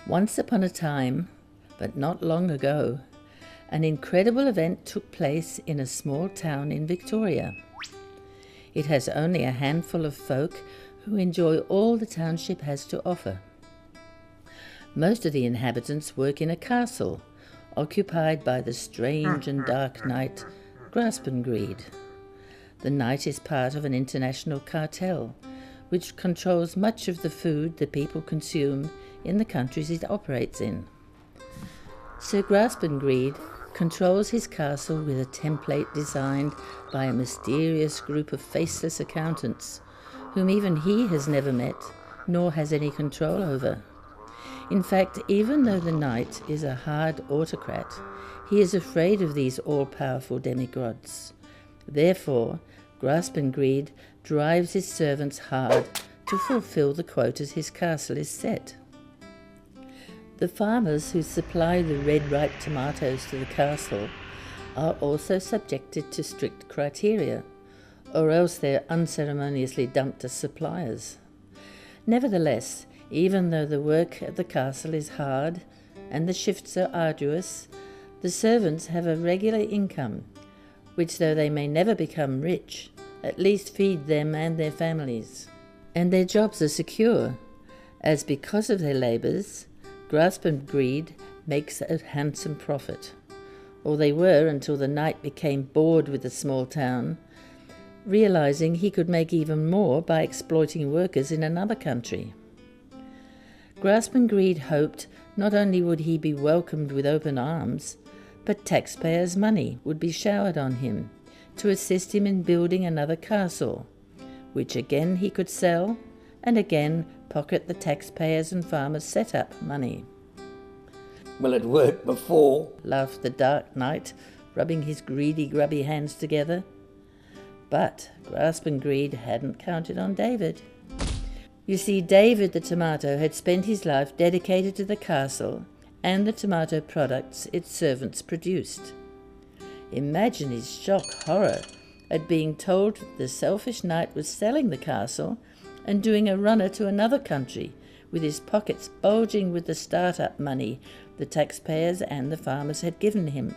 Once upon a time, but not long ago, an incredible event took place in a small town in Victoria. It has only a handful of folk who enjoy all the township has to offer. Most of the inhabitants work in a castle, occupied by the strange and dark knight, Greed. The knight is part of an international cartel, which controls much of the food the people consume in the countries it operates in. Sir Greed controls his castle with a template designed by a mysterious group of faceless accountants, whom even he has never met, nor has any control over. In fact, even though the knight is a hard autocrat, he is afraid of these all-powerful demigods. Therefore, Greed drives his servants hard to fulfill the quotas his castle is set. The farmers who supply the red ripe tomatoes to the castle are also subjected to strict criteria, or else they're unceremoniously dumped as suppliers. Nevertheless, even though the work at the castle is hard and the shifts are arduous, the servants have a regular income, which, though they may never become rich, at least feed them and their families. And their jobs are secure, as because of their labours, Greed makes a handsome profit, or they were until the knight became bored with the small town, realising he could make even more by exploiting workers in another country. Greed hoped not only would he be welcomed with open arms, but taxpayers' money would be showered on him to assist him in building another castle, which again he could sell, and again pocket the taxpayers' and farmers' set-up money. Well, it worked before, laughed the dark knight, rubbing his greedy, grubby hands together. But Greed hadn't counted on David. You see, David the tomato had spent his life dedicated to the castle and the tomato products its servants produced. Imagine his shock, horror, at being told the selfish knight was selling the castle and doing a runner to another country, with his pockets bulging with the start-up money the taxpayers and the farmers had given him.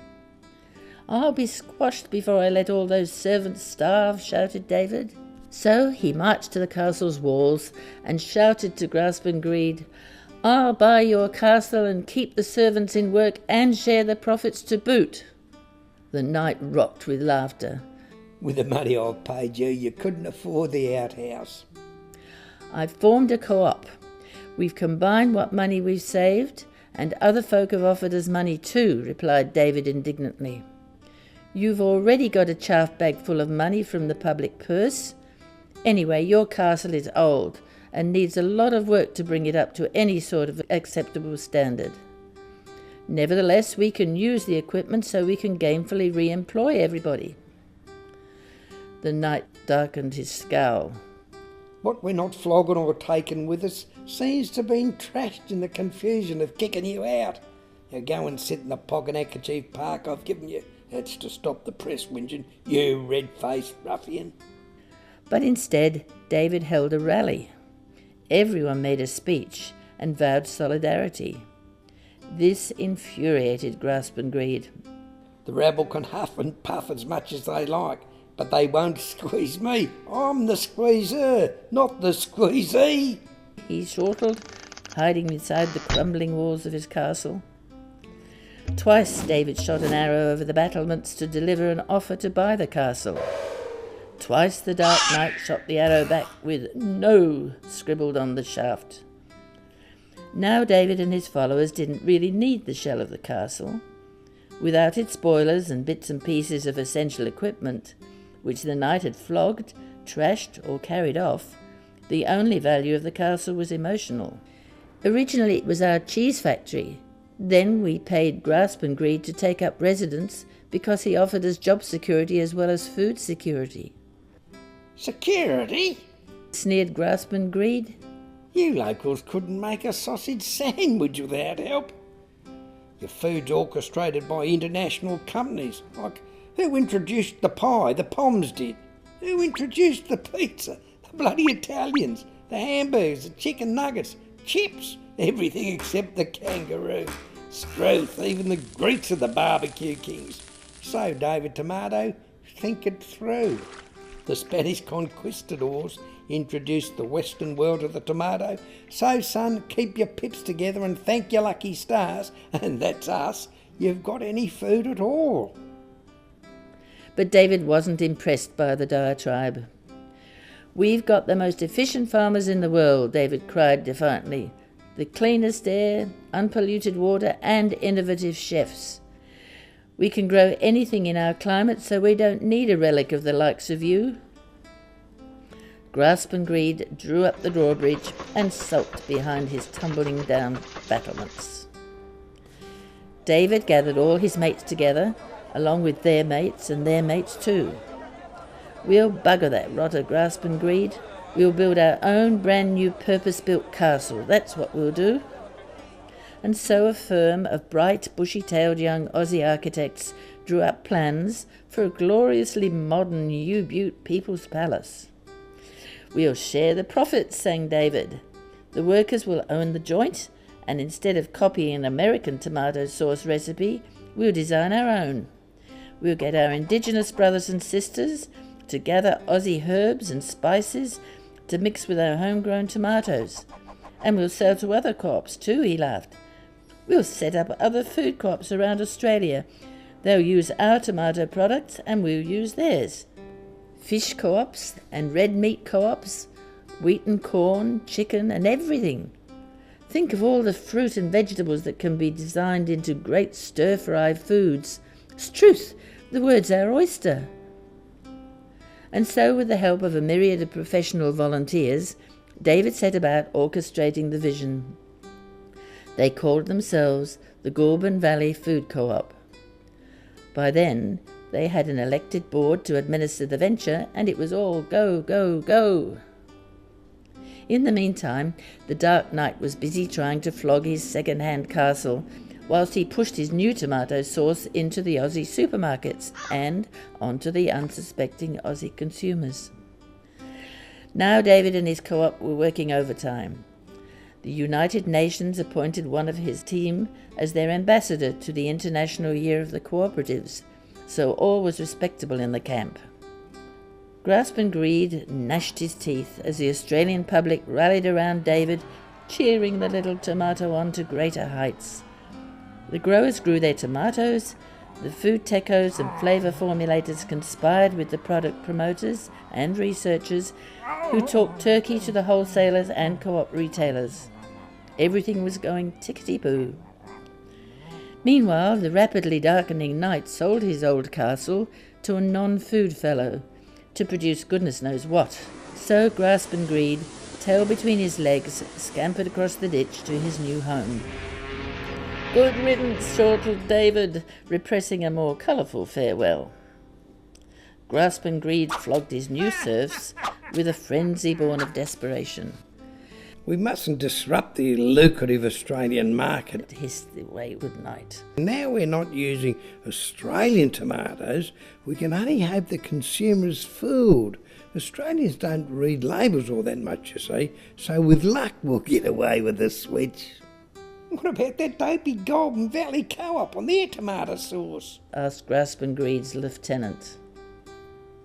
"I'll be squashed before I let all those servants starve," shouted David. So he marched to the castle's walls and shouted to Greed, "I'll buy your castle and keep the servants in work and share the profits to boot." The knight rocked with laughter. "With the money I've paid you, you couldn't afford the outhouse." "I've formed a co-op. We've combined what money we've saved, and other folk have offered us money too," replied David indignantly. "You've already got a chaff bag full of money from the public purse. Anyway, your castle is old and needs a lot of work to bring it up to any sort of acceptable standard. Nevertheless, we can use the equipment so we can gainfully re-employ everybody." The knight darkened his scowl. "What we're not flogging or taking with us seems to have been trashed in the confusion of kicking you out. You go and sit in the pocket handkerchief park I've given you. That's to stop the press whinging, you red-faced ruffian." But instead, David held a rally. Everyone made a speech and vowed solidarity. This infuriated Greed. "The rabble can huff and puff as much as they like, but they won't squeeze me. I'm the squeezer, not the squeezee," he chortled, hiding inside the crumbling walls of his castle. Twice David shot an arrow over the battlements to deliver an offer to buy the castle. Twice the Dark Knight shot the arrow back with "No" scribbled on the shaft. Now David and his followers didn't really need the shell of the castle. Without its spoilers and bits and pieces of essential equipment, which the knight had flogged, trashed or carried off, the only value of the castle was emotional. Originally it was our cheese factory. Then we paid Greed to take up residence because he offered us job security as well as food security. "Security?" sneered Greed. "You locals couldn't make a sausage sandwich without help. Your food's orchestrated by international companies. Like, who introduced the pie? The Poms did. Who introduced the pizza? The bloody Italians. The hamburgers, the chicken nuggets, chips. Everything except the kangaroo. Struth, even the Greeks are the barbecue kings. So, David Tomato, think it through. The Spanish conquistadors introduced the Western world to the tomato. So, son, keep your pips together and thank your lucky stars, and that's us, you've got any food at all. But David wasn't impressed by the diatribe. "We've got the most efficient farmers in the world," David cried defiantly. "The cleanest air, unpolluted water, and innovative chefs. We can grow anything in our climate, so we don't need a relic of the likes of you." Grasp and Greed drew up the drawbridge and sulked behind his tumbling down battlements. David gathered all his mates together, along with their mates and their mates too. "We'll bugger that rotter Grasp and Greed. We'll build our own brand new purpose-built castle, that's what we'll do." And so a firm of bright, bushy-tailed young Aussie architects drew up plans for a gloriously modern U-Butte People's Palace. "We'll share the profits," sang David. "The workers will own the joint, and instead of copying an American tomato sauce recipe, we'll design our own. We'll get our Indigenous brothers and sisters to gather Aussie herbs and spices to mix with our homegrown tomatoes. And we'll sell to other co-ops too," he laughed. "We'll set up other food co-ops around Australia. They'll use our tomato products and we'll use theirs. Fish co-ops and red meat co-ops, wheat and corn, chicken and everything. Think of all the fruit and vegetables that can be designed into great stir-fry foods. 'Struth, the word's our oyster." And so, with the help of a myriad of professional volunteers, David set about orchestrating the vision. They called themselves the Goulburn Valley Food Co-op. By then, they had an elected board to administer the venture, and it was all go, go, go. In the meantime, the Dark Knight was busy trying to flog his second-hand castle, whilst he pushed his new tomato sauce into the Aussie supermarkets and onto the unsuspecting Aussie consumers. Now David and his co-op were working overtime. The United Nations appointed one of his team as their ambassador to the International Year of the Cooperatives, so all was respectable in the camp. Grasp and Greed gnashed his teeth as the Australian public rallied around David, cheering the little tomato on to greater heights. The growers grew their tomatoes, the food techos and flavour formulators conspired with the product promoters and researchers who talked turkey to the wholesalers and co-op retailers. Everything was going tickety-boo. Meanwhile, the rapidly darkening night sold his old castle to a non-food fellow to produce goodness knows what. So Grasp and Greed, tail between his legs, scampered across the ditch to his new home. "Good riddance," chortled David, repressing a more colourful farewell. Grasp and Greed flogged his new serfs with a frenzy born of desperation. "We mustn't disrupt the lucrative Australian market," It hissed away good night. "Now we're not using Australian tomatoes, we can only hope the consumer's fooled. Australians don't read labels all that much, you see, so with luck we'll get away with the switch." "What about that dopey Goulburn Valley Co-op on their tomato sauce?" asked Grasp and Greed's lieutenant.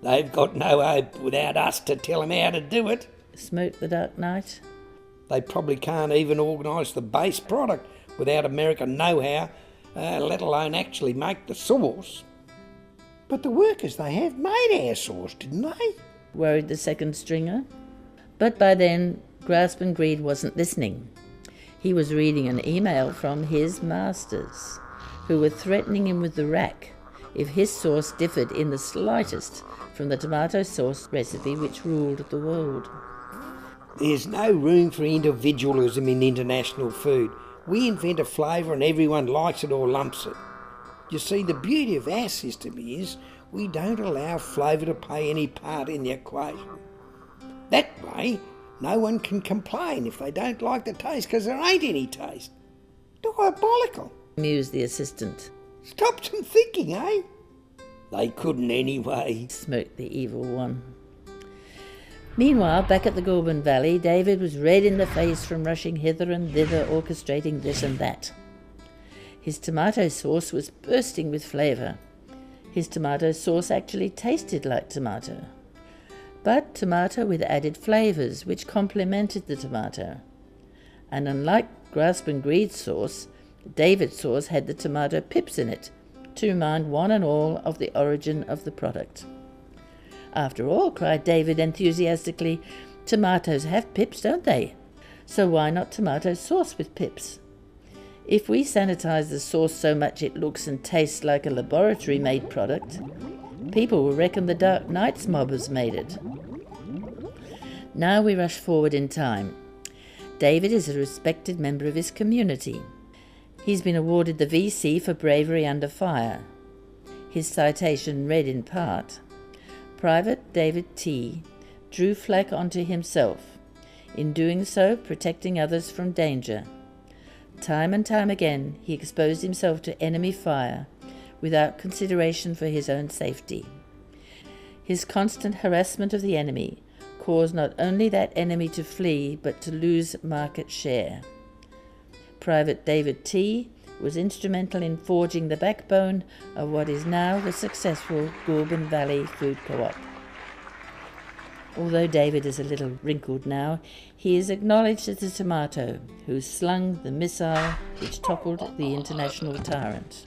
"They've got no hope without us to tell them how to do it. Smote the Dark Knight. They probably can't even organise the base product without American know-how, let alone actually make the sauce." "But the workers they have made our sauce, didn't they?" Worried the second stringer. But by then, Grasp and Greed wasn't listening. He was reading an email from his masters, who were threatening him with the rack if his sauce differed in the slightest from the tomato sauce recipe which ruled the world. "There's no room for individualism in international food. We invent a flavour and everyone likes it or lumps it. You see, the beauty of our system is we don't allow flavour to play any part in the equation. That way, no one can complain if they don't like the taste because there ain't any taste. Diabolical," mused the assistant. "Stop some thinking, eh?" "They couldn't anyway," Smirked the evil one. Meanwhile, back at the Goulburn Valley, David was red in the face from rushing hither and thither, orchestrating this and that. His tomato sauce was bursting with flavour. His tomato sauce actually tasted like tomato, but tomato with added flavours which complemented the tomato. And unlike grasp and greed sauce, David's sauce had the tomato pips in it, to remind one and all of the origin of the product. After all, cried David enthusiastically, tomatoes have pips, don't they? So why not tomato sauce with pips? If we sanitize the sauce so much it looks and tastes like a laboratory-made product, people will reckon the Dark Knight's mobbers made it. Now we rush forward in time. David is a respected member of his community. He's been awarded the VC for bravery under fire. His citation read in part, Private David T. drew flak onto himself, in doing so protecting others from danger. Time and time again he exposed himself to enemy fire without consideration for his own safety. His constant harassment of the enemy caused not only that enemy to flee but to lose market share. Private David T. was instrumental in forging the backbone of what is now the successful Goulburn Valley Food Co-op. Although David is a little wrinkled now, he is acknowledged as the tomato who slung the missile which toppled the international tyrant.